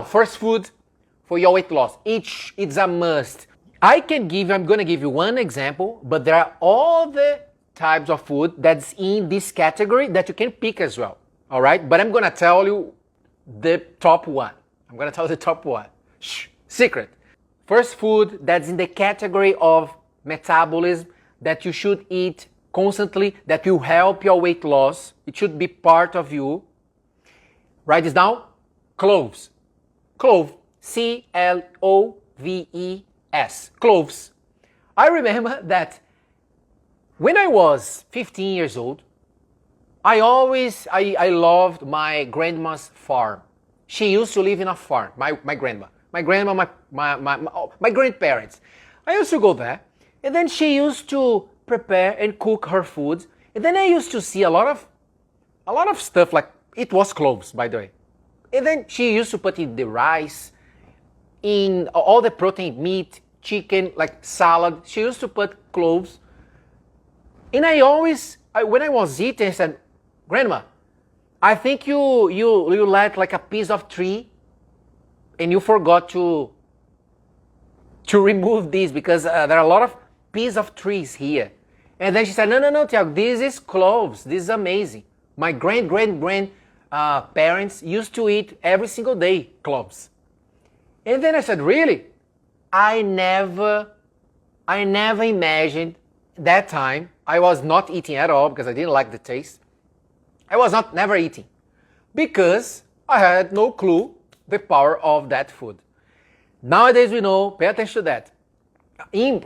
first food for your weight loss. It's a must. I'm gonna give you one example, but there are all the types of food that's in this category that you can pick as well. All right, but I'm gonna tell you the top one. Shh, secret. First food that's in the category of metabolism that you should eat constantly, that will help your weight loss. It should be part of you. Write this down. Cloves. Clove. C-L-O-V-E-S. Cloves. I remember that when I was 15 years old, I loved my grandma's farm. She used to live in a farm, my grandma. My grandparents. I used to go there, and then she used to prepare and cook her food. And then I used to see a lot of stuff, like it was cloves, by the way. And then she used to put in the rice, in all the protein, meat, chicken, like salad. She used to put cloves. And when I was eating, I said, Grandma, I think you let like a piece of tree and you forgot to remove this because there are a lot of pieces of trees here. And then she said, no, Thiago, this is cloves. This is amazing. My parents used to eat every single day cloves. And then I said, really? I never imagined that time. I was not eating at all because I didn't like the taste. I was never eating because I had no clue the power of that food. Nowadays we know, pay attention to that.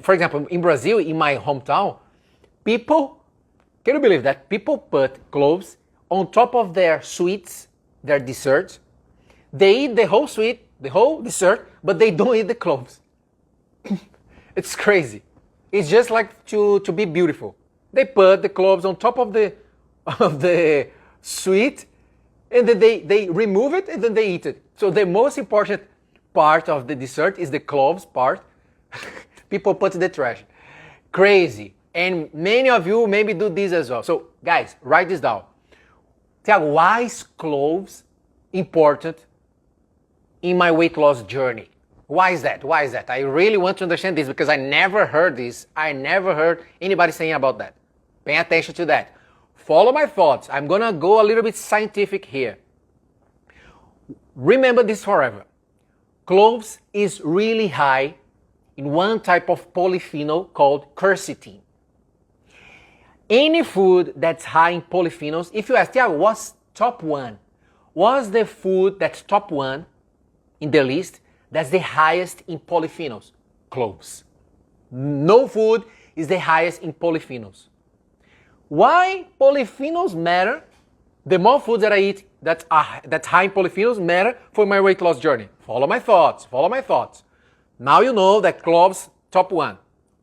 For example, in Brazil, in my hometown, can you believe that? People put cloves on top of their sweets, their desserts. They eat the whole sweet, the whole dessert, but they don't eat the cloves. It's crazy. It's just like to be beautiful. They put the cloves on top of the sweet, and then they remove it, and then they eat it. So the most important part of the dessert is the cloves part. People put the trash. Crazy. And many of you maybe do this as well. So guys, write this down. Thiago, why is cloves important in my weight loss journey? Why is that? I really want to understand this because I never heard this. I never heard anybody saying about that. Pay attention to that. Follow my thoughts. I'm gonna go a little bit scientific here. Remember this forever. Cloves is really high in one type of polyphenol called quercetin. Any food that's high in polyphenols, if you ask, Thiago, what's top one? What's the food that's top one in the list that's the highest in polyphenols? Cloves. No food is the highest in polyphenols. Why polyphenols matter? The more foods that I eat that's high in polyphenols matter for my weight loss journey. Follow my thoughts. Now you know that cloves, top one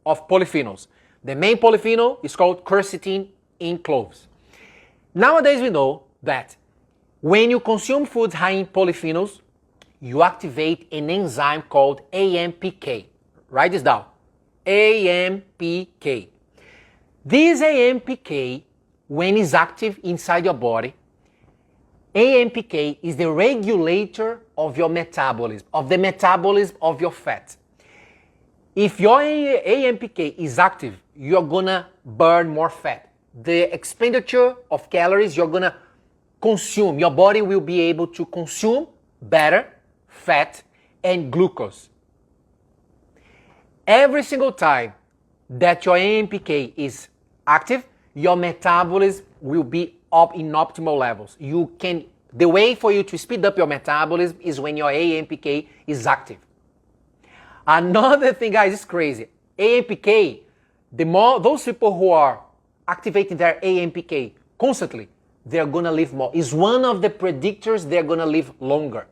of polyphenols. The main polyphenol is called quercetin in cloves. Nowadays we know that when you consume foods high in polyphenols, you activate an enzyme called AMPK. Write this down. AMPK. This AMPK, when it's active inside your body, AMPK is the regulator of your metabolism, of the metabolism of your fat. If your AMPK is active, you're gonna burn more fat. The expenditure of calories you're gonna consume, your body will be able to consume better fat and glucose. Every single time that your AMPK is active, your metabolism will be up in optimal levels. The way for you to speed up your metabolism is when your AMPK is active. Another thing, guys, is crazy. AMPK, those people who are activating their AMPK constantly, they're gonna live more. It's one of the predictors they're gonna live longer.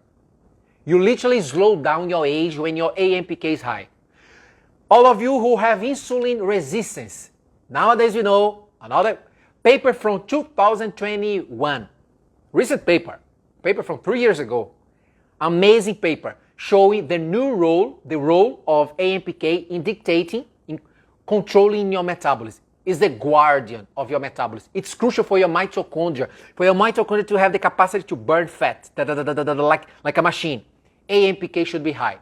You literally slow down your age when your AMPK is high. All of you who have insulin resistance, nowadays we know another paper from 2021, recent paper from 3 years ago, amazing paper showing the role of AMPK in dictating, in controlling your metabolism. Is the guardian of your metabolism. It's crucial for your mitochondria to have the capacity to burn fat, like a machine. AMPK should be high.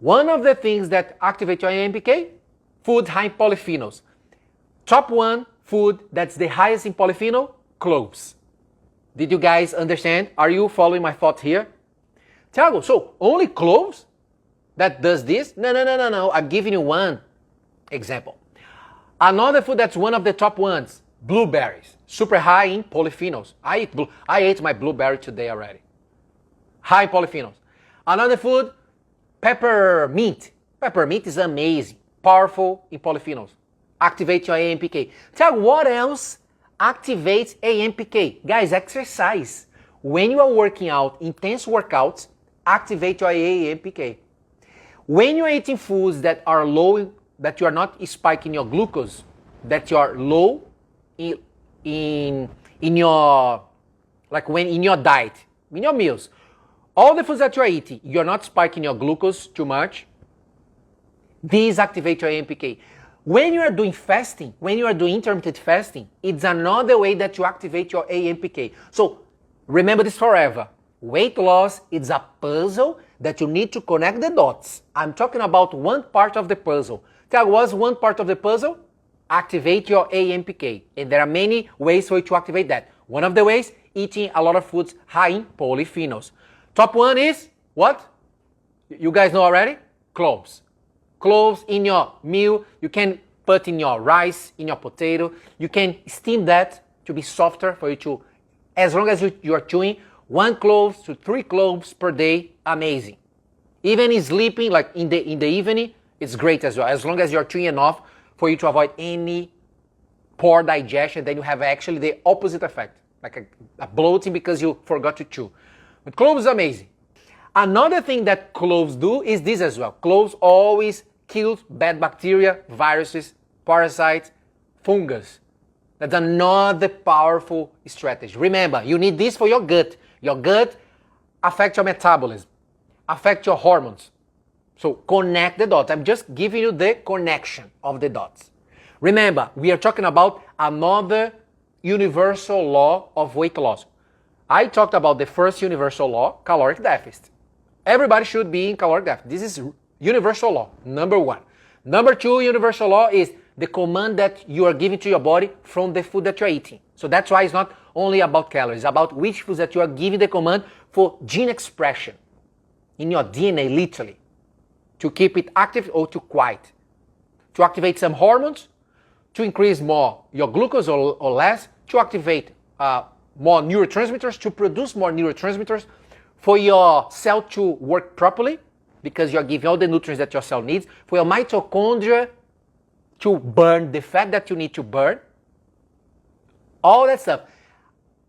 One of the things that activate your AMPK, food high in polyphenols. Top one food that's the highest in polyphenol, cloves. Did you guys understand? Are you following my thought here? Thiago, so only cloves that does this? No. I'm giving you one example. Another food that's one of the top ones, blueberries. Super high in polyphenols. I ate my blueberry today already. High in polyphenols. Another food, peppermint. Peppermint is amazing. Powerful in polyphenols. Activate your AMPK. Thiago, what else activates AMPK? Guys, exercise. When you are working out, intense workouts, activate your AMPK. When you're eating foods that are low, that you are not spiking your glucose, that you are low in your, like when in your diet, in your meals, all the foods that you are eating, you're not spiking your glucose too much, these activate your AMPK. When you are doing fasting, when you are doing intermittent fasting, it's another way that you activate your AMPK. So remember this forever. Weight loss is a puzzle that you need to connect the dots. I'm talking about one part of the puzzle. That was one part of the puzzle. Activate your AMPK. And there are many ways for you to activate that. One of the ways, eating a lot of foods high in polyphenols. Top one is what? You guys know already? Cloves. Cloves in your meal. You can put in your rice, in your potato. You can steam that to be softer for you to, as long as you are chewing, 1 clove to 3 cloves per day, amazing. Even in sleeping, like in the evening, it's great as well. As long as you're chewing enough for you to avoid any poor digestion, then you have actually the opposite effect, like a bloating because you forgot to chew. But cloves is amazing. Another thing that cloves do is this as well. Cloves always kills bad bacteria, viruses, parasites, fungus. That's another powerful strategy. Remember, you need this for your gut. Your gut affects your metabolism, affects your hormones. So connect the dots. I'm just giving you the connection of the dots. Remember, we are talking about another universal law of weight loss. I talked about the first universal law, caloric deficit. Everybody should be in caloric deficit. This is universal law, number 1. Number 2 universal law is the command that you are giving to your body from the food that you're eating. So that's why it's not only about calories, it's about which foods that you are giving the command for gene expression in your DNA, literally, to keep it active or to quiet, to activate some hormones, to increase more your glucose or less, to activate more neurotransmitters, to produce more neurotransmitters, for your cell to work properly, because you're giving all the nutrients that your cell needs, for your mitochondria to burn the fat that you need to burn, all that stuff.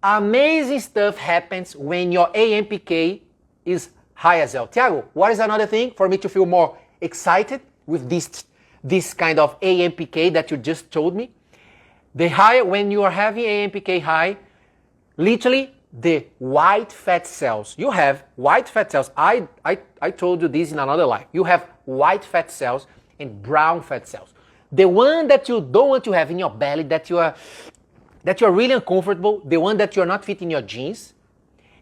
Amazing stuff happens when your AMPK is high as well. Thiago, what is another thing for me to feel more excited with this kind of AMPK that you just told me? The higher, when you are having AMPK high, literally the white fat cells. You have white fat cells. I told you this in another life. You have white fat cells and brown fat cells. The one that you don't want to have in your belly, that you are really uncomfortable, the one that you're not fitting your jeans,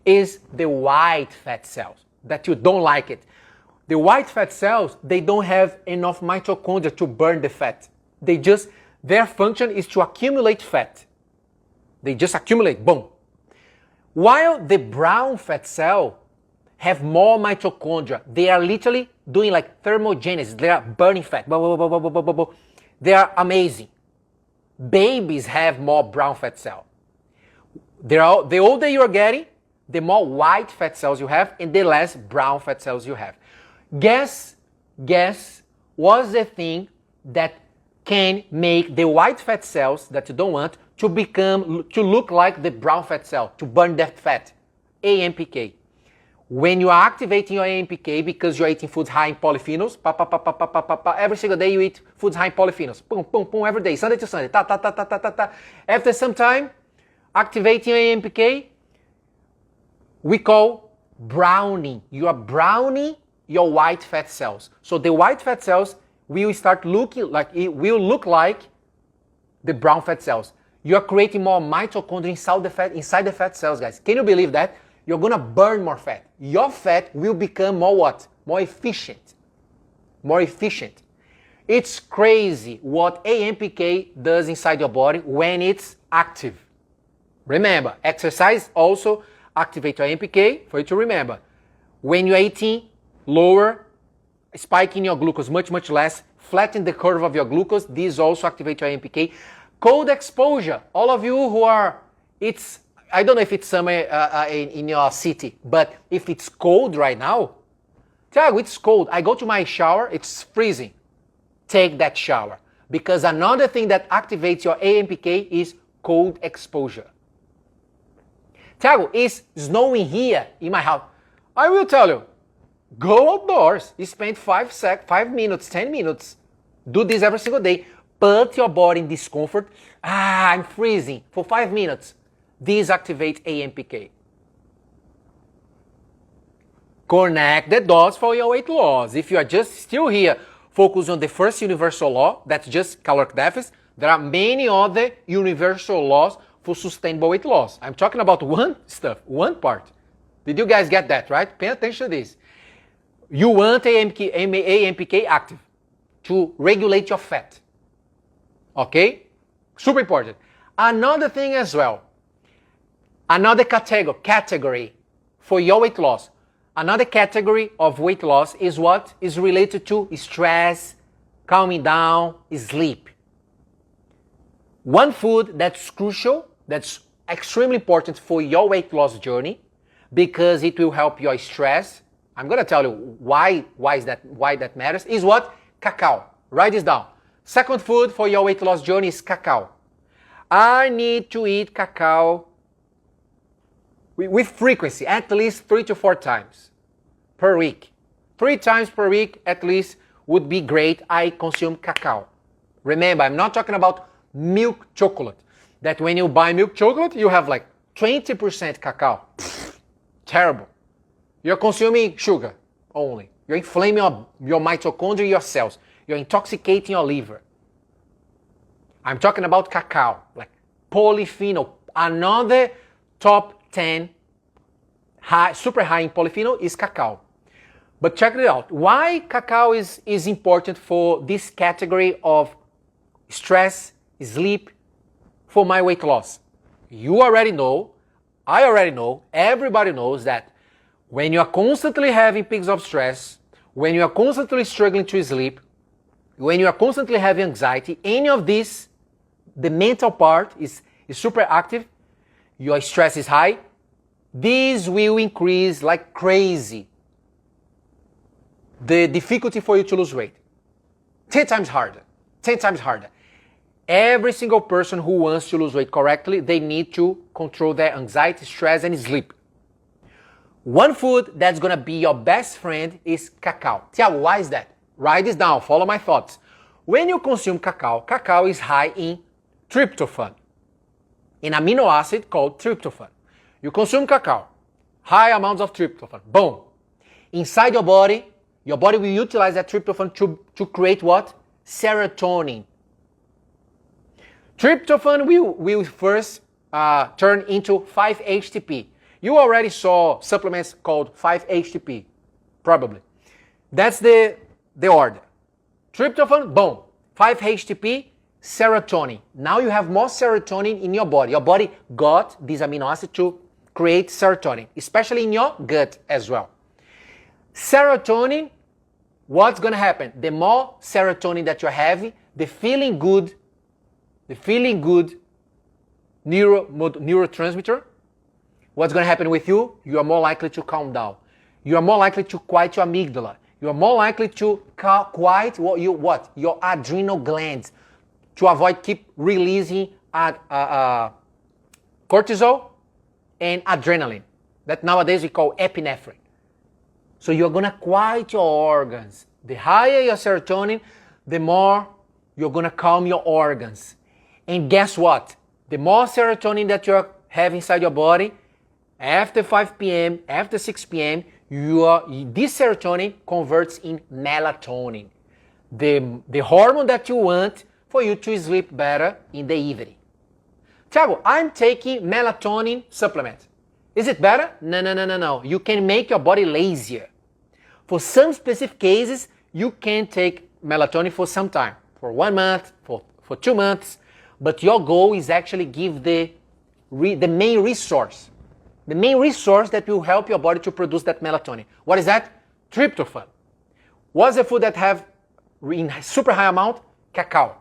is the white fat cells, that you don't like it. The white fat cells, they don't have enough mitochondria to burn the fat. Their function is to accumulate fat. They just accumulate, boom. While the brown fat cell have more mitochondria, they are literally doing like thermogenesis. They are burning fat. They are amazing. Babies have more brown fat cell. The older you are getting, the more white fat cells you have and the less brown fat cells you have. Guess what's the thing that can make the white fat cells that you don't want to look like the brown fat cell, to burn that fat? AMPK. When you are activating your AMPK because you're eating foods high in polyphenols, every single day you eat foods high in polyphenols, every day, Sunday to Sunday, After some time, activating AMPK, we call browning. You are browning your white fat cells. So the white fat cells will start looking like, it will look like the brown fat cells. You are creating more mitochondria inside the fat cells, guys. Can you believe that? you're gonna burn more fat. Your fat will become more what? More efficient. More efficient. It's crazy what AMPK does inside your body when it's active. Remember, exercise also activates your AMPK, for you to remember. When you're eating lower, spiking your glucose much, much less, flatten the curve of your glucose, this also activates your AMPK. Cold exposure, all of you who are, I don't know if it's summer in your city, but if it's cold right now, Thiago, it's cold. I go to my shower, it's freezing. Take that shower. Because another thing that activates your AMPK is cold exposure. Thiago, it's snowing here in my house. I will tell you, go outdoors. You spend 5 minutes, 10 minutes. Do this every single day. Put your body in discomfort. I'm freezing for 5 minutes. This activates AMPK. Connect the dots for your weight loss. If you are just still here, focus on the first universal law, that's just caloric deficit. There are many other universal laws for sustainable weight loss. I'm talking about one part. Did you guys get that, right? Pay attention to this. You want AMPK active to regulate your fat. Okay? Super important. Another thing as well, another category for your weight loss. Another category of weight loss is what? Is related to stress, calming down, sleep. One food that's crucial, that's extremely important for your weight loss journey because it will help your stress. I'm going to tell you why that matters, is what? Cacao. Write this down. Second food for your weight loss journey is cacao. I need to eat cacao with frequency, at least 3 to 4 times per week. 3 times per week at least would be great. I consume cacao. Remember, I'm not talking about milk chocolate. That when you buy milk chocolate, you have like 20% cacao. Pfft, terrible. You're consuming sugar only. You're inflaming your mitochondria, your cells. You're intoxicating your liver. I'm talking about cacao, like polyphenol. Another top 10 super high in polyphenol is cacao. But check it out. Why cacao is important for this category of stress, sleep, for my weight loss? You already know, I already know, everybody knows that when you are constantly having peaks of stress, when you are constantly struggling to sleep, when you are constantly having anxiety, any of this, the mental part is super active, your stress is high, this will increase like crazy the difficulty for you to lose weight. 10 times harder. 10 times harder. Every single person who wants to lose weight correctly, they need to control their anxiety, stress, and sleep. One food that's going to be your best friend is cacao. Tiago, why is that? Write this down. Follow my thoughts. When you consume cacao, cacao is high in tryptophan, an amino acid called tryptophan. You consume cacao, high amounts of tryptophan. Boom. Inside your body will utilize that tryptophan to create what? Serotonin. Tryptophan will first turn into 5-HTP. You already saw supplements called 5-HTP, probably. That's the order. Tryptophan, boom. 5-HTP, serotonin. Now you have more serotonin in your body. Your body got this amino acid to create serotonin, especially in your gut as well. Serotonin, what's going to happen? The more serotonin that you're having, the feeling good neurotransmitter, what's going to happen with you? You are more likely to calm down. You are more likely to quiet your amygdala. You are more likely to quiet your adrenal glands, to avoid keep releasing cortisol and adrenaline, that nowadays we call epinephrine. So you're going to quiet your organs. The higher your serotonin, the more you're going to calm your organs. And guess what? The more serotonin that you have inside your body, after 5 p.m., after 6 p.m., this serotonin converts in melatonin, the hormone that you want for you to sleep better in the evening. Thiago, I'm taking melatonin supplement. Is it better? No, no, no, no, no. You can make your body lazier. For some specific cases, you can take melatonin for some time, for 1 month, for 2 months, but your goal is actually give the main resource. The main resource that will help your body to produce that melatonin. What is that? Tryptophan. What's the food that have in super high amount? Cacao.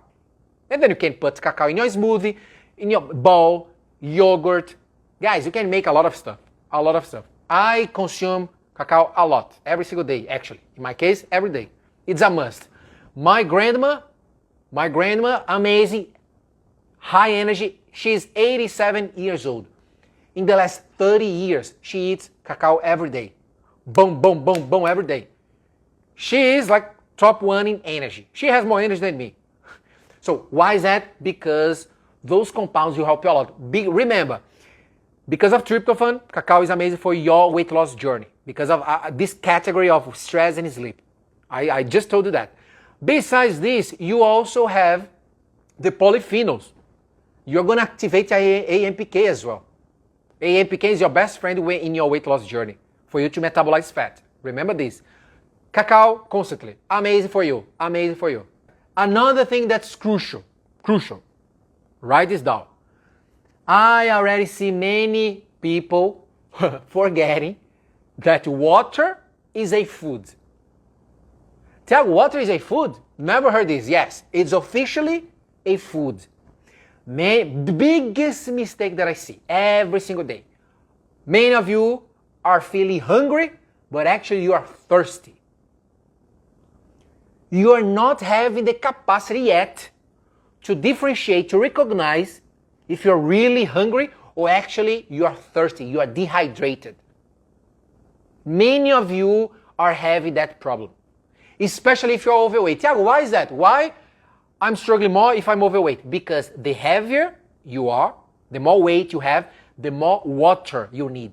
And then you can put cacao in your smoothie, in your bowl, yogurt. Guys, you can make a lot of stuff. A lot of stuff. I consume cacao a lot. Every single day, actually. In my case, every day. It's a must. My grandma, amazing, high energy. She's 87 years old. In the last 30 years, she eats cacao every day. Boom, boom, boom, boom, every day. She is like top 1 in energy. She has more energy than me. So why is that? Because those compounds will help you a lot. Remember, because of tryptophan, cacao is amazing for your weight loss journey. Because of this category of stress and sleep. I just told you that. Besides this, you also have the polyphenols. You're going to activate AMPK as well. AMPK is your best friend in your weight loss journey for you to metabolize fat. Remember this. Cacao constantly. Amazing for you. Amazing for you. Another thing that's crucial. Write this down. I already see many people forgetting that water is a food. Tell water is a food? Never heard this. Yes, it's officially a food. The biggest mistake that I see every single day. Many of you are feeling hungry, but actually you are thirsty. You are not having the capacity yet to differentiate, to recognize if you're really hungry or actually you are thirsty, you are dehydrated. Many of you are having that problem, especially if you're overweight. Thiago, why is that? Why I'm struggling more if I'm overweight? Because the heavier you are, the more weight you have, the more water you need.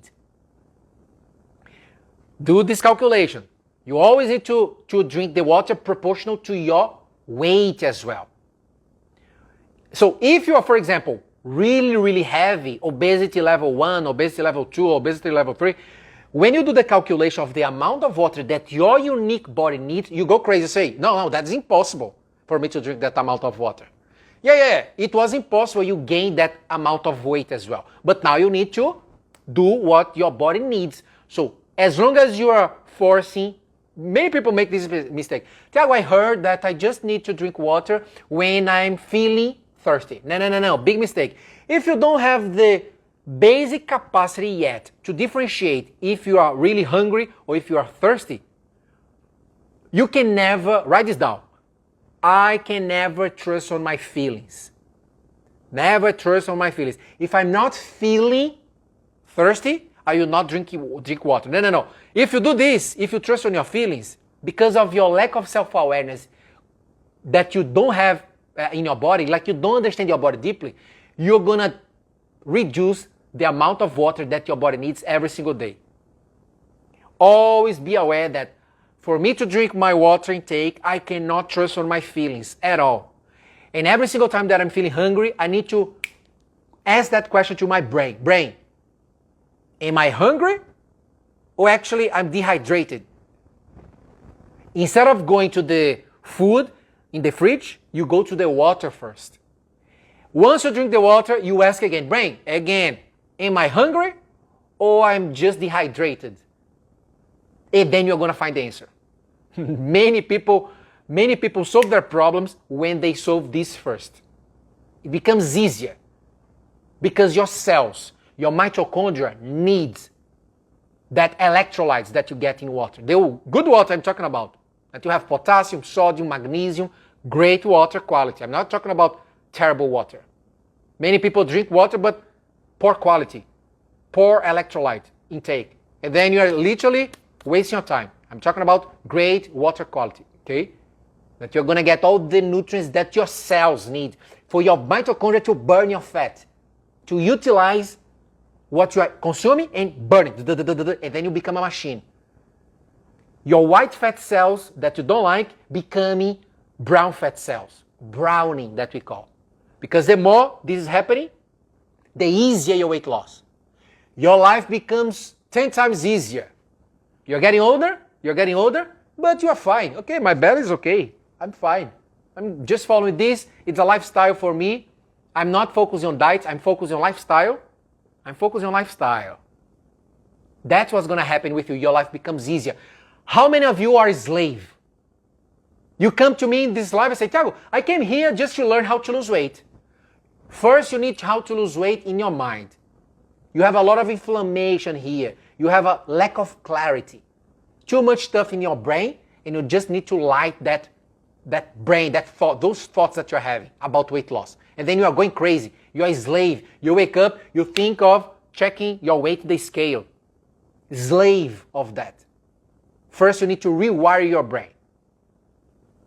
Do this calculation. You always need to drink the water proportional to your weight as well. So if you are, for example, really, really heavy, obesity level 1, obesity level 2, obesity level 3, when you do the calculation of the amount of water that your unique body needs, you go crazy and say, no, that's impossible for me to drink that amount of water. Yeah, it was impossible. You gain that amount of weight as well. But now you need to do what your body needs. So as long as you are forcing, many people make this mistake. Thiago, I heard that I just need to drink water when I'm feeling thirsty. No, big mistake. If you don't have the basic capacity yet to differentiate if you are really hungry or if you are thirsty, you can never, write this down, I can never trust on my feelings. Never trust on my feelings. If I'm not feeling thirsty, I will not drink water. No. If you do this, if you trust on your feelings, because of your lack of self-awareness that you don't have in your body, like you don't understand your body deeply, you're gonna reduce the amount of water that your body needs every single day. Always be aware that for me to drink my water intake, I cannot trust on my feelings at all. And every single time that I'm feeling hungry, I need to ask that question to my brain. Brain, am I hungry or actually I'm dehydrated? Instead of going to the food in the fridge, you go to the water first. Once you drink the water, you ask again, brain, again, am I hungry or I'm just dehydrated? And then you're going to find the answer. Many people solve their problems when they solve this first. It becomes easier because your cells, your mitochondria needs that electrolytes that you get in water. The good water I'm talking about, that you have potassium, sodium, magnesium, great water quality. I'm not talking about terrible water. Many people drink water but poor quality, poor electrolyte intake. And then you're literally wasting your time. I'm talking about great water quality, okay? That you're gonna get all the nutrients that your cells need for your mitochondria to burn your fat, to utilize what you are consuming and burn it, and then you become a machine. Your white fat cells that you don't like becoming brown fat cells, browning that we call. Because the more this is happening, the easier your weight loss. your life becomes 10 times easier. You're getting older, but you're fine. Okay, my belly is okay. I'm fine. I'm just following this. It's a lifestyle for me. I'm not focusing on diets. I'm focusing on lifestyle. That's what's going to happen with you. Your life becomes easier. How many of you are a slave? You come to me in this live and say, Thiago, I came here just to learn how to lose weight. First, you need how to lose weight in your mind. You have a lot of inflammation here. You have a lack of clarity. Too much stuff in your brain, and you just need to light that brain, that thought, those thoughts that you're having about weight loss. And then you are going crazy. You are a slave. You wake up, you think of checking your weight in the scale. Slave of that. First, you need to rewire your brain.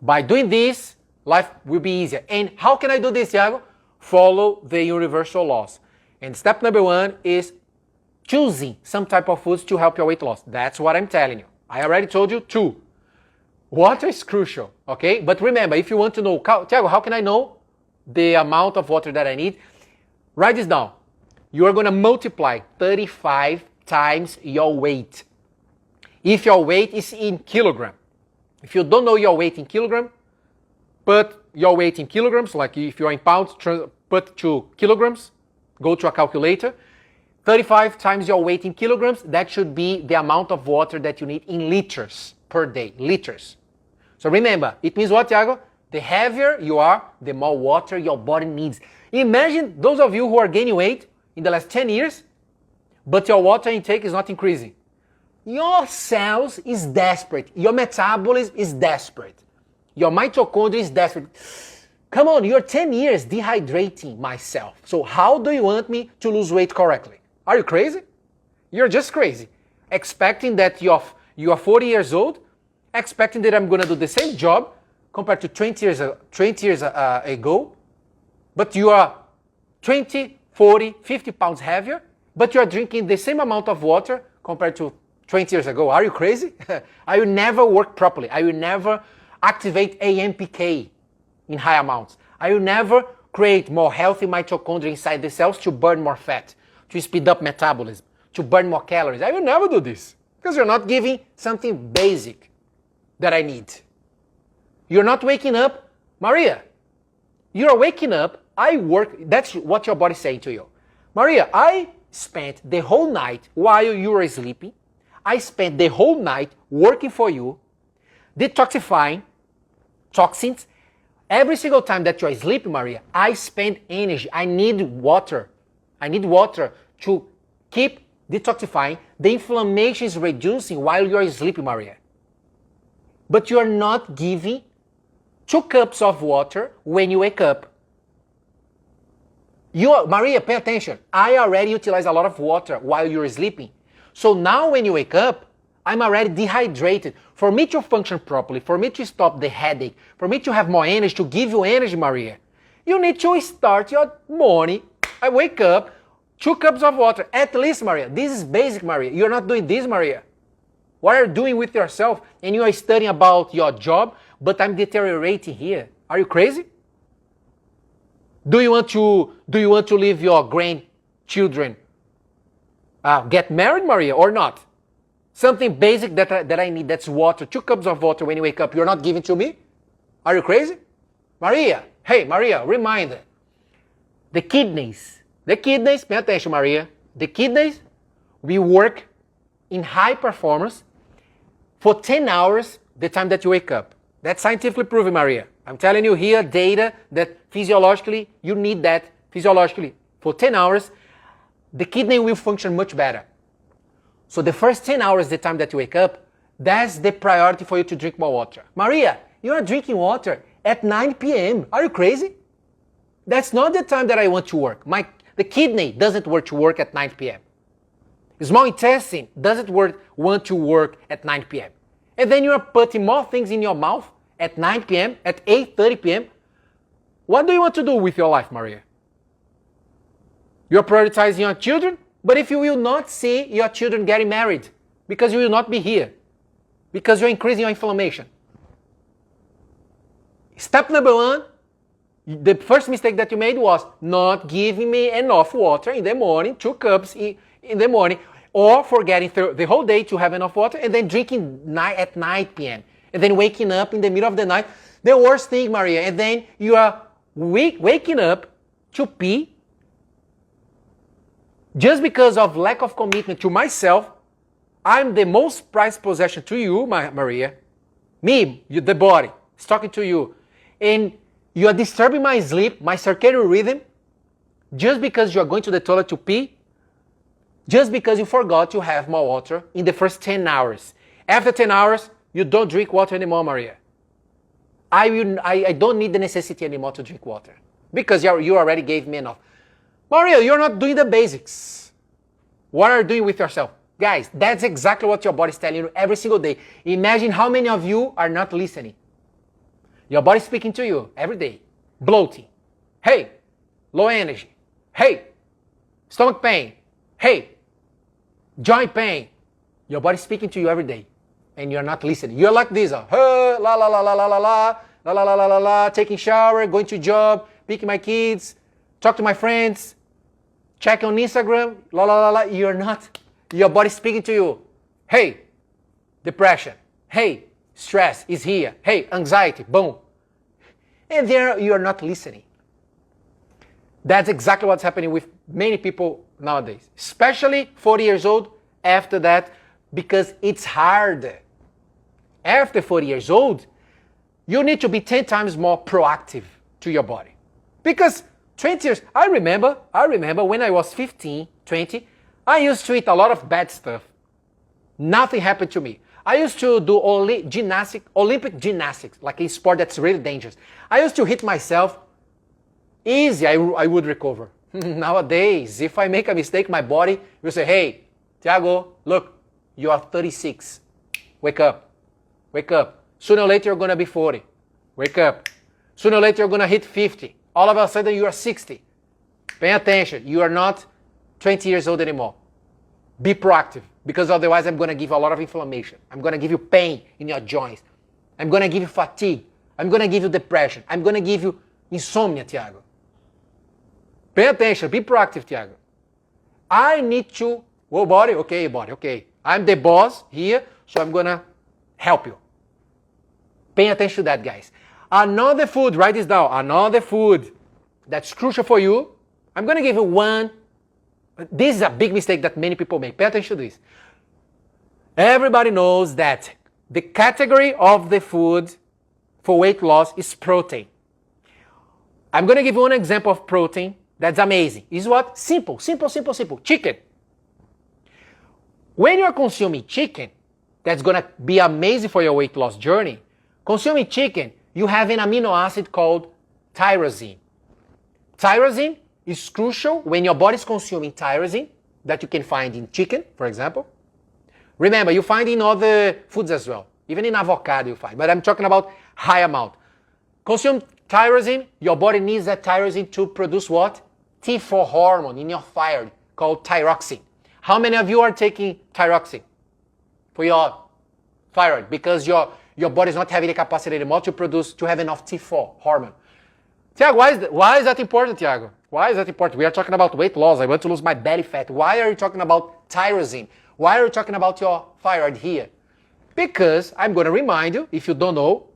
By doing this, life will be easier. And how can I do this, Thiago? Follow the universal laws. And step number 1 is choosing some type of foods to help your weight loss. That's what I'm telling you. I already told you 2. Water is crucial, okay? But remember, if you want to know, Thiago, how can I know the amount of water that I need? Write this down. You are going to multiply 35 times your weight. If your weight is in kilogram. If you don't know your weight in kilogram, put your weight in kilograms, like if you're in pounds, put to kilograms, go to a calculator. 35 times your weight in kilograms, that should be the amount of water that you need in liters per day, liters. So remember, it means what, Thiago? The heavier you are, the more water your body needs. Imagine those of you who are gaining weight in the last 10 years, but your water intake is not increasing. Your cells is desperate. Your metabolism is desperate. Your mitochondria is desperate. Come on, you're 10 years dehydrating myself. So how do you want me to lose weight correctly? Are you crazy? You're just crazy. Expecting that you are 40 years old, expecting that I'm going to do the same job compared to 20 years ago, but you are 20, 40, 50 pounds heavier, but you are drinking the same amount of water compared to 20 years ago. Are you crazy? I will never work properly. I will never activate AMPK in high amounts. I will never create more healthy mitochondria inside the cells to burn more fat, to speed up metabolism, to burn more calories. I will never do this because you're not giving something basic that I need. You're not waking up. Maria, you're waking up. I work. That's what your body's saying to you. Maria, I spent the whole night while you were sleeping. I spent the whole night working for you, detoxifying toxins. Every single time that you are sleeping, Maria, I spend energy. I need water. I need water to keep detoxifying. The inflammation is reducing while you are sleeping, Maria. But you are not giving 2 cups of water when you wake up. Maria, pay attention. I already utilize a lot of water while you're sleeping. So now when you wake up, I'm already dehydrated. For me to function properly, for me to stop the headache, for me to have more energy, to give you energy, Maria, you need to start your morning. I wake up, 2 cups of water, at least, Maria. This is basic, Maria. You're not doing this, Maria. What are you doing with yourself? And you are studying about your job, but I'm deteriorating here. Are you crazy? Do you want to leave your grandchildren get married, Maria, or not? Something basic that I need, that's water. 2 cups of water when you wake up, you're not giving to me? Are you crazy? Maria, hey, Maria, reminder. The kidneys, pay attention, Maria. The kidneys, we work in high performance for 10 hours the time that you wake up. That's scientifically proven, Maria. I'm telling you here data that physiologically, you need that physiologically. For 10 hours, the kidney will function much better. So the first 10 hours, the time that you wake up, that's the priority for you to drink more water. Maria, you are drinking water at 9 p.m. Are you crazy? That's not the time that I want to work. The kidney doesn't want to work at 9 p.m. Small intestine doesn't want to work at 9 p.m. And then you are putting more things in your mouth at 9 p.m., at 8:30 p.m. What do you want to do with your life, Maria? You're prioritizing your children, but if you will not see your children getting married, because you will not be here, because you're increasing your inflammation. Step number 1, the first mistake that you made was not giving me enough water in the morning, 2 cups in the morning, or forgetting the whole day to have enough water, and then drinking at 9 p.m. and then waking up in the middle of the night. The worst thing, Maria, and then you are waking up to pee just because of lack of commitment to myself. I'm the most prized possession to you, Maria. Me, the body, is talking to you. And you are disturbing my sleep, my circadian rhythm, just because you are going to the toilet to pee, just because you forgot to have more water in the first 10 hours. After 10 hours, you don't drink water anymore, Maria. I don't need the necessity anymore to drink water because you already gave me enough. Maria, you're not doing the basics. What are you doing with yourself? Guys, that's exactly what your body is telling you every single day. Imagine how many of you are not listening. Your body is speaking to you every day. Bloating. Hey, low energy. Hey, stomach pain. Hey, joint pain. Your body is speaking to you every day. And you're not listening. You're like this. Hey, la la la la la la la la la la la la la, taking shower, going to job, picking my kids, talk to my friends, check on Instagram, la la la la. You're not. Your body's speaking to you. Hey, depression. Hey, stress is here. Hey, anxiety. Boom. And there you're not listening. That's exactly what's happening with many people nowadays, especially 40 years old. After that, because it's hard. After 40 years old, you need to be 10 times more proactive to your body. Because 20 years, I remember when I was 15, 20, I used to eat a lot of bad stuff. Nothing happened to me. I used to do Olympic gymnastics, like a sport that's really dangerous. I used to hit myself. Easy, I would recover. Nowadays, if I make a mistake, my body will say, hey, Thiago, look, you are 36. Wake up. Wake up. Sooner or later, you're going to be 40. Wake up. Sooner or later, you're going to hit 50. All of a sudden, you are 60. Pay attention. You are not 20 years old anymore. Be proactive, because otherwise I'm going to give you a lot of inflammation. I'm going to give you pain in your joints. I'm going to give you fatigue. I'm going to give you depression. I'm going to give you insomnia, Thiago. Pay attention. Be proactive, Thiago. I need to... Whoa, body? Okay, body. Okay. I'm the boss here, so I'm going to help you. Pay attention to that, guys. Another food, write this down. Another food that's crucial for you. I'm going to give you one. This is a big mistake that many people make. Pay attention to this. Everybody knows that the category of the food for weight loss is protein. I'm going to give you one example of protein that's amazing. Is what? Simple. Chicken. When you're consuming chicken, that's going to be amazing for your weight loss journey. Consuming chicken, you have an amino acid called tyrosine. Tyrosine is crucial when your body is consuming tyrosine, that you can find in chicken, for example. Remember, you find in other foods as well. Even in avocado you find. But I'm talking about high amount. Consume tyrosine. Your body needs that tyrosine to produce what? T4 hormone in your thyroid called thyroxine. How many of you are taking thyroxine for your thyroid? Because your body is not having the capacity anymore to have enough T4 hormone. Tiago, why is that important, Tiago? Why is that important? We are talking about weight loss. I want to lose my belly fat. Why are you talking about tyrosine? Why are you talking about your thyroid here? Because I'm going to remind you, if you don't know,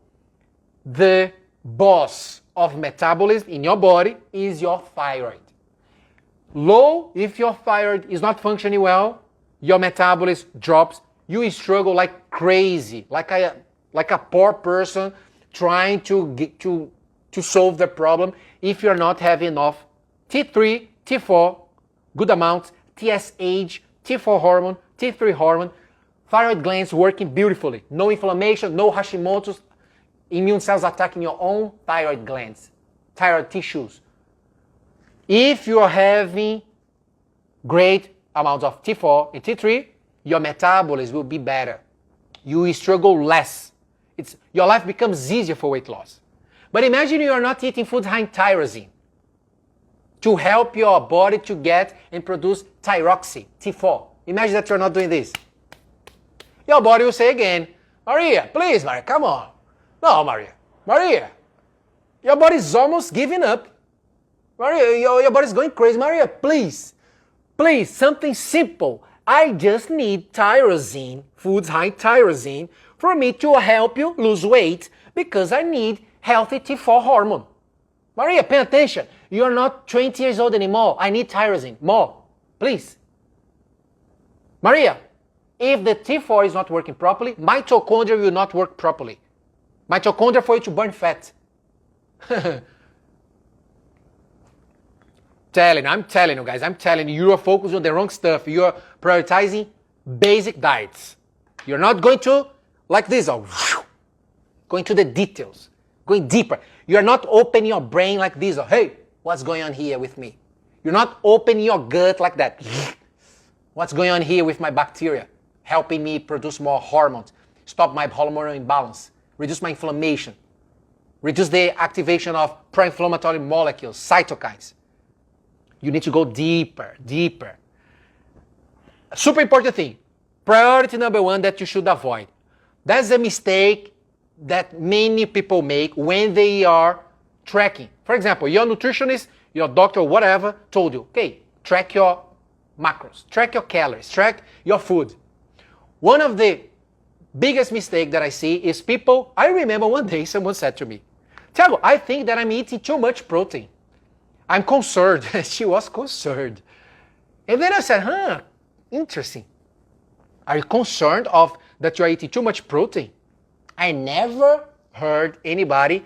the boss of metabolism in your body is your thyroid. Low, if your thyroid is not functioning well, your metabolism drops. You struggle like crazy, like a poor person trying to solve the problem if you're not having enough T3, T4, good amounts, TSH, T4 hormone, T3 hormone, thyroid glands working beautifully. No inflammation, no Hashimoto's, immune cells attacking your own thyroid glands, thyroid tissues. If you're having great amounts of T4 and T3, your metabolism will be better. You will struggle less. Your life becomes easier for weight loss. But imagine you are not eating food high in tyrosine to help your body to get and produce thyroxine, T4. Imagine that you're not doing this. Your body will say again, Maria, please, Maria, come on. No, Maria, your body is almost giving up. Maria, your body is going crazy. Maria, please. Please, something simple. I just need tyrosine, foods high tyrosine, for me to help you lose weight because I need healthy T4 hormone. Maria, pay attention. You're not 20 years old anymore. I need tyrosine. More, please. Maria, if the T4 is not working properly, mitochondria will not work properly. Mitochondria for you to burn fat. I'm telling you guys, you are focused on the wrong stuff. You are prioritizing basic diets. You're not going to, like this, going to the details, going deeper. You're not opening your brain like this, hey, what's going on here with me? You're not opening your gut like that. What's going on here with my bacteria? Helping me produce more hormones, stop my hormonal imbalance, reduce my inflammation, reduce the activation of pro-inflammatory molecules, cytokines. You need to go deeper, deeper. Super important thing. Priority number one that you should avoid. That's a mistake that many people make when they are tracking. For example, your nutritionist, your doctor, whatever, told you, okay, track your macros, track your calories, track your food. One of the biggest mistakes that I see is people, I remember one day someone said to me, Thiago, I think that I'm eating too much protein. I'm concerned. She was concerned. And then I said, interesting. Are you concerned of that you are eating too much protein? I never heard anybody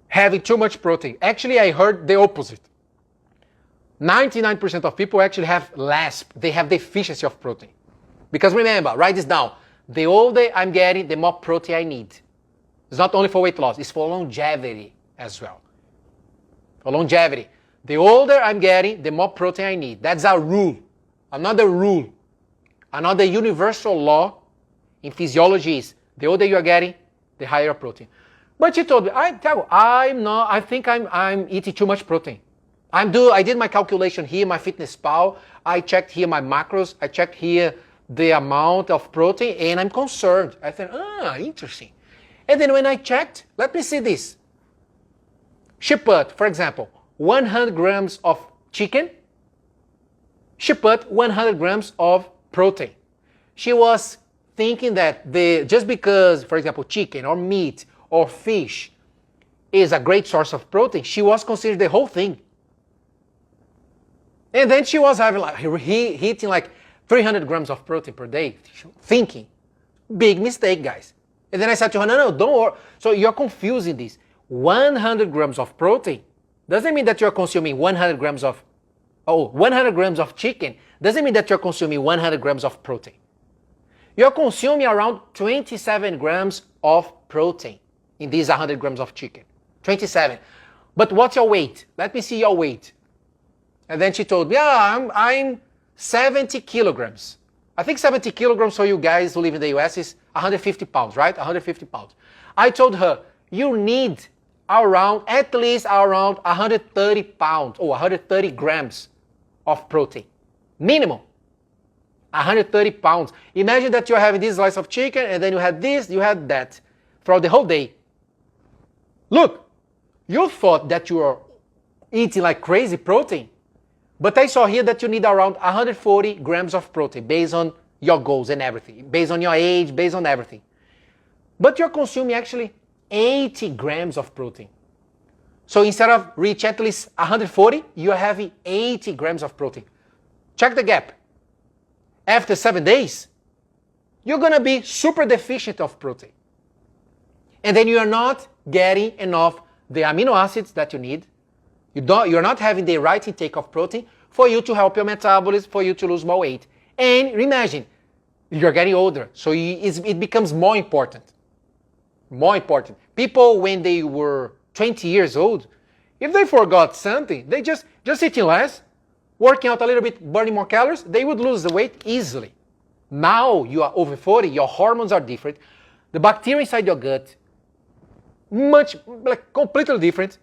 having too much protein. Actually, I heard the opposite. 99% of people actually have less. They have deficiency of protein. Because remember, write this down. The older I'm getting, the more protein I need. It's not only for weight loss, it's for longevity as well. For longevity. The older I'm getting, the more protein I need. That's a rule. Another rule. Another universal law in physiology is the older you are getting, the higher protein. But she told me, I think I'm eating too much protein. I did my calculation here, my FitnessPal. I checked here my macros. I checked here the amount of protein, and I'm concerned. I said, interesting. And then when I checked, let me see this. She put, for example, 100 grams of chicken. She put 100 grams of protein. She was thinking that just because, for example, chicken or meat or fish is a great source of protein, she was considering the whole thing. And then she was having eating like 300 grams of protein per day, thinking. Big mistake, guys. And then I said to her, no, don't worry. So you're confusing this. 100 grams of protein doesn't mean that you're consuming 100 grams of 100 grams of chicken doesn't mean that you're consuming 100 grams of protein. You're consuming around 27 grams of protein in these 100 grams of chicken. 27. But what's your weight? Let me see your weight. And then she told me, I'm 70 kilograms. I think 70 kilograms for you guys who live in the US is 150 pounds, right? 150 pounds. I told her, you need at least around 130 pounds or 130 grams of protein. Minimum. 130 pounds. Imagine that you're having this slice of chicken and then you had this, you had that throughout the whole day. Look, you thought that you were eating like crazy protein, but I saw here that you need around 140 grams of protein based on your goals and everything, based on your age, based on everything. But you're consuming actually 80 grams of protein. So instead of reach at least 140, you're having 80 grams of protein. Check the gap. After 7 days, you're going to be super deficient of protein. And then you're not getting enough the amino acids that you need. You're not having the right intake of protein for you to help your metabolism, for you to lose more weight. And imagine, you're getting older, so it becomes more important. More important. People, when they were 20 years old, if they forgot something, they just eating less, working out a little bit, burning more calories, they would lose the weight easily. Now you are over 40, your hormones are different, the bacteria inside your gut, completely different.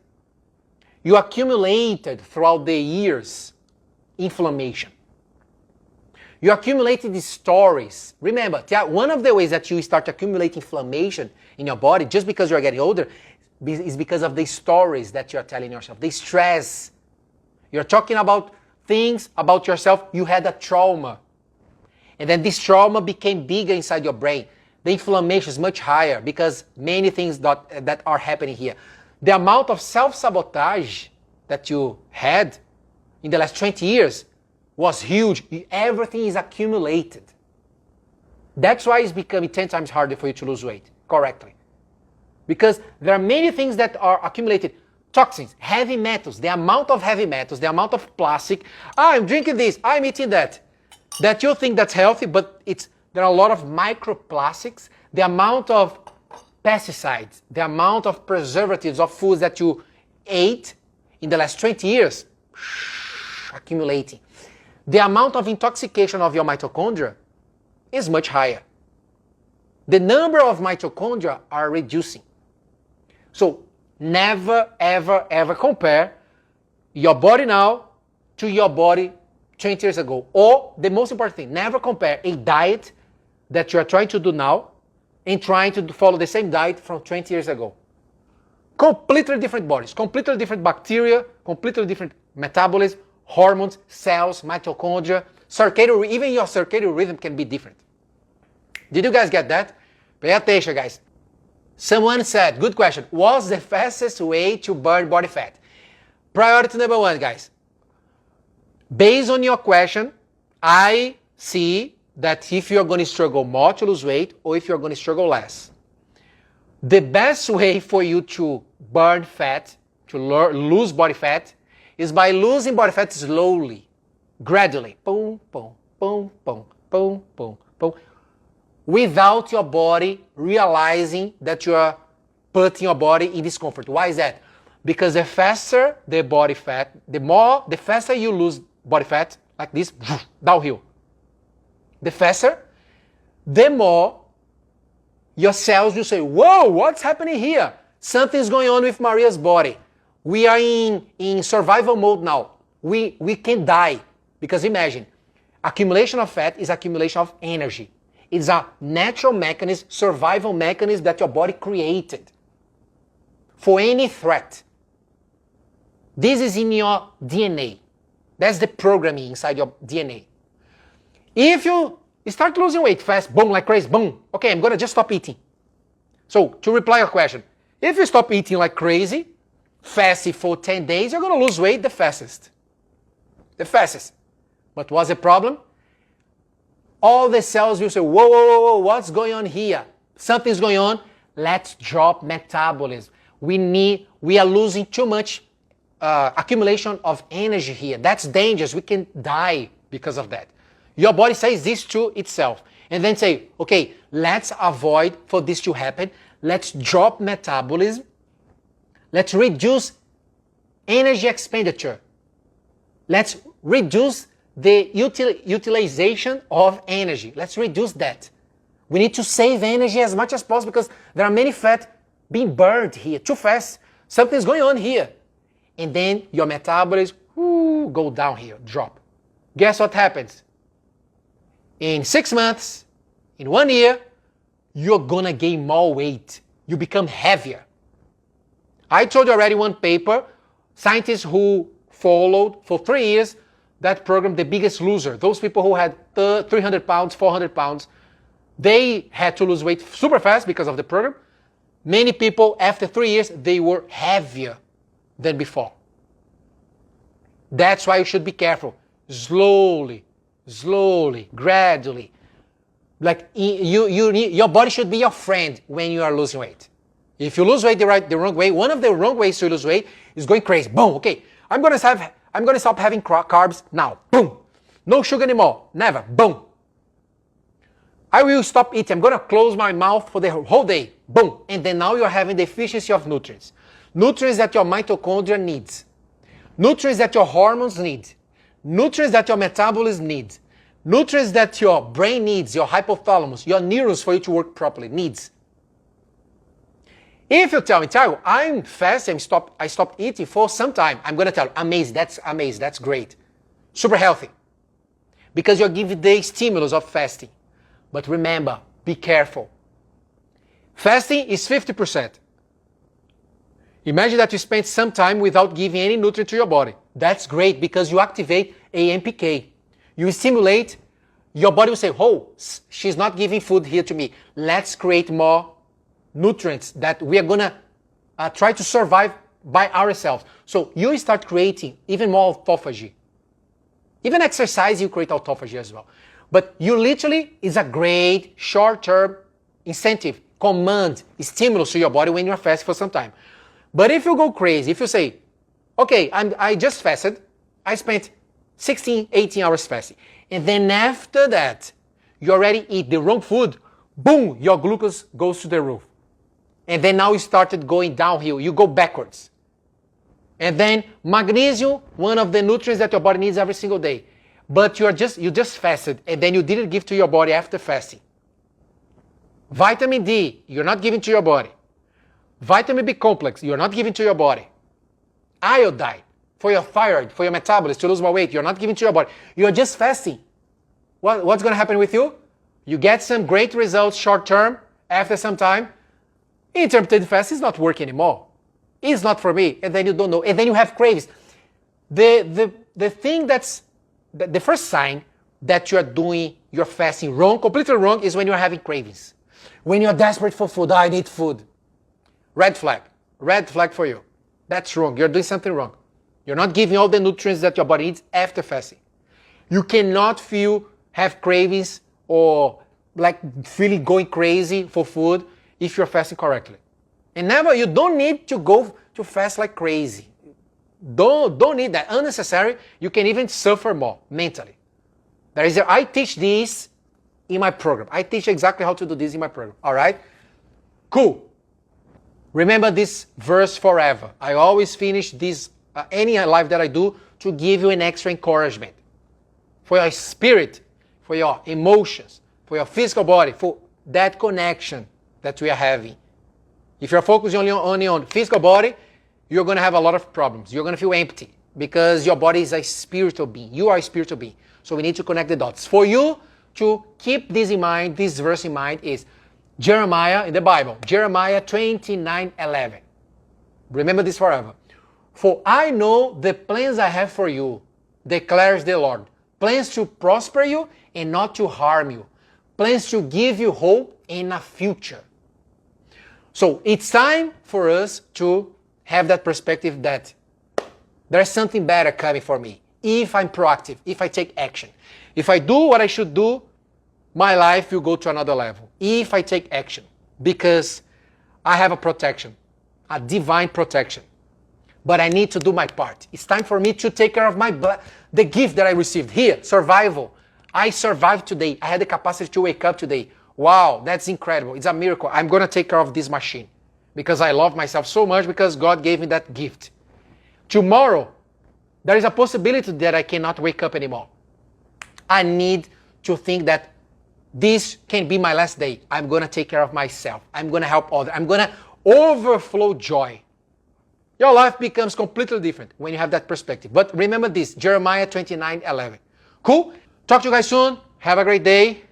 You accumulated throughout the years inflammation. You accumulated these stories. Remember, one of the ways that you start accumulating inflammation in your body just because you're getting older is because of the stories that you're telling yourself, the stress. You're talking about things about yourself, you had a trauma. And then this trauma became bigger inside your brain. The inflammation is much higher because many things that are happening here. The amount of self-sabotage that you had in the last 20 years was huge. Everything is accumulated. That's why it's becoming 10 times harder for you to lose weight correctly. Because there are many things that are accumulated. Toxins, heavy metals, the amount of heavy metals, the amount of plastic. I'm drinking this, I'm eating that. That you think that's healthy, but there are a lot of microplastics. The amount of pesticides, the amount of preservatives of foods that you ate in the last 20 years, accumulating. The amount of intoxication of your mitochondria is much higher. The number of mitochondria are reducing. So never, ever, ever compare your body now to your body 20 years ago. Or the most important thing, never compare a diet that you are trying to do now and trying to follow the same diet from 20 years ago. Completely different bodies, completely different bacteria, completely different metabolism, hormones, cells, mitochondria, even your circadian rhythm can be different. Did you guys get that? Pay attention, guys. Someone said, good question, what's the fastest way to burn body fat? Priority number one, guys. Based on your question, I see that if you're going to struggle more to lose weight or if you're going to struggle less. The best way for you to burn fat, to lose body fat, is by losing body fat slowly, gradually. Boom, boom, boom, boom, boom, boom, boom. Without your body realizing that you are putting your body in discomfort. Why is that? Because the faster the body fat, the faster you lose body fat, like this, downhill. The faster, the more your cells will say, whoa, what's happening here? Something's going on with Maria's body. We are in survival mode now. We can die. Because imagine, accumulation of fat is accumulation of energy. It's a natural mechanism, survival mechanism that your body created for any threat. This is in your DNA. That's the programming inside your DNA. If you start losing weight fast, boom, like crazy, boom, okay, I'm going to just stop eating. So, to reply your question, if you stop eating like crazy, fasting for 10 days, you're going to lose weight the fastest. The fastest. But what's the problem? All the cells will say, whoa, whoa, whoa, whoa, what's going on here? Something's going on. Let's drop metabolism. We are losing too much accumulation of energy here. That's dangerous. We can die because of that. Your body says this to itself. And then say, okay, let's avoid for this to happen. Let's drop metabolism. Let's reduce energy expenditure. Let's reduce the utilization of energy. Let's reduce that. We need to save energy as much as possible because there are many fat being burned here too fast. Something's going on here. And then your metabolism go down here, drop. Guess what happens? In 6 months, in 1 year, you're gonna gain more weight. You become heavier. I told you already one paper, scientists who followed for 3 years that program, The Biggest Loser. Those people who had 300 pounds, 400 pounds, they had to lose weight super fast because of the program. Many people, after 3 years, they were heavier than before. That's why you should be careful. Slowly, gradually. Like your body should be your friend when you are losing weight. If you lose weight the wrong way, one of the wrong ways to lose weight is going crazy. Boom, okay, I'm gonna stop having carbs now. Boom. No sugar anymore. Never. Boom. I will stop eating. I'm gonna close my mouth for the whole day. Boom. And then now you're having deficiency of nutrients. Nutrients that your mitochondria needs. Nutrients that your hormones need. Nutrients that your metabolism needs. Nutrients that your brain needs, your hypothalamus, your neurons for you to work properly needs. If you tell me, Thiago, I'm fasting, I stopped eating for some time, I'm going to tell you, amazing, that's great. Super healthy. Because you're giving the stimulus of fasting. But remember, be careful. Fasting is 50%. Imagine that you spent some time without giving any nutrient to your body. That's great because you activate AMPK. You stimulate, your body will say, oh, she's not giving food here to me. Let's create more nutrients that we are going to try to survive by ourselves. So you start creating even more autophagy. Even exercise, you create autophagy as well. But you literally is a great short-term incentive, command, stimulus to your body when you're fasting for some time. But if you go crazy, if you say, okay, I just fasted, I spent 16, 18 hours fasting, and then after that, you already eat the wrong food, boom, your glucose goes to the roof. And then now you started going downhill, you go backwards. And then magnesium, one of the nutrients that your body needs every single day. But you just fasted, and then you didn't give to your body after fasting. Vitamin D, you're not giving to your body. Vitamin B complex, you're not giving to your body. Iodine, for your thyroid, for your metabolism, to lose more weight, you're not giving to your body. You're just fasting. What's going to happen with you? You get some great results short term, after some time. Intermittent fast is not working anymore. It's not for me. And then you don't know. And then you have cravings. The thing that's, the first sign that you're doing your fasting wrong, completely wrong, is when you're having cravings. When you're desperate for food, I need food. Red flag. Red flag for you. That's wrong. You're doing something wrong. You're not giving all the nutrients that your body needs after fasting. You cannot have cravings or like feeling going crazy for food if you're fasting correctly. And you don't need to go to fast like crazy. Don't need that. Unnecessary. You can even suffer more mentally. I teach this in my program. I teach exactly how to do this in my program. All right? Cool. Remember this verse forever. I always finish this, any live that I do, to give you an extra encouragement. For your spirit, for your emotions, for your physical body, for that connection that we are having. If you're focusing only on physical body, you're going to have a lot of problems. You're going to feel empty because your body is a spiritual being. You are a spiritual being. So we need to connect the dots. For you to keep this in mind, this verse in mind is Jeremiah in the Bible, Jeremiah 29:11. Remember this forever. For I know the plans I have for you, declares the Lord. Plans to prosper you and not to harm you. Plans to give you hope in a future. So it's time for us to have that perspective that there's something better coming for me. If I'm proactive, if I take action. If I do what I should do, my life will go to another level. If I take action. Because I have a protection. A divine protection. But I need to do my part. It's time for me to take care of the gift that I received. Here, survival. I survived today. I had the capacity to wake up today. Wow, that's incredible. It's a miracle. I'm going to take care of this machine. Because I love myself so much because God gave me that gift. Tomorrow, there is a possibility that I cannot wake up anymore. I need to think that this can be my last day. I'm going to take care of myself. I'm going to help others. I'm going to overflow joy. Your life becomes completely different when you have that perspective. But remember this, Jeremiah 29:11. Cool? Talk to you guys soon. Have a great day.